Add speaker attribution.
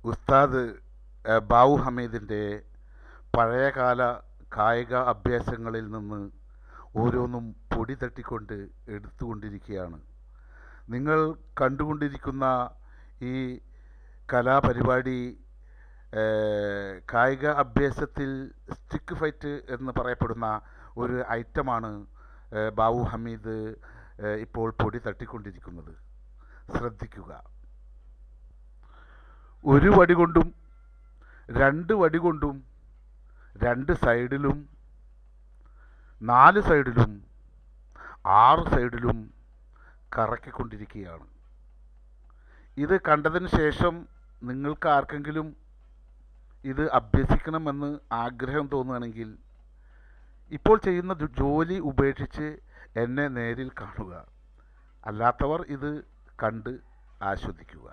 Speaker 1: ഉസ്താദ് ബാവു ഹമീദിൻ്റെ പഴയകാല കായിക അഭ്യാസങ്ങളിൽ നിന്ന് ഓരോന്നും പൊടി തട്ടിക്കൊണ്ട് എടുത്തുകൊണ്ടിരിക്കുകയാണ്. നിങ്ങൾ കണ്ടുകൊണ്ടിരിക്കുന്ന ഈ കലാപരിപാടി കായിക അഭ്യാസത്തിൽ സ്റ്റിക്ക് ഫൈറ്റ് എന്ന് പറയപ്പെടുന്ന ഒരു ഐറ്റമാണ് ബാവു ഹമീദ് ഇപ്പോൾ പൊടി തട്ടിക്കൊണ്ടിരിക്കുന്നത്. ശ്രദ്ധിക്കുക. ഒരു വടി കൊണ്ടും രണ്ട് വടി കൊണ്ടും രണ്ട് സൈഡിലും 4 സൈഡിലും 6 സൈഡിലും കറക്കിക്കൊണ്ടിരിക്കുകയാണ്. ഇത് കണ്ടതിന് ശേഷം നിങ്ങൾക്ക് ആർക്കെങ്കിലും ഇത് അഭ്യസിക്കണമെന്ന് ആഗ്രഹം തോന്നുകയാണെങ്കിൽ ഇപ്പോൾ ചെയ്യുന്ന ജോലി ഉപേക്ഷിച്ച് എന്നെ നേരിൽ കാണുക. അല്ലാത്തവർ ഇത് കണ്ട് ആസ്വദിക്കുക.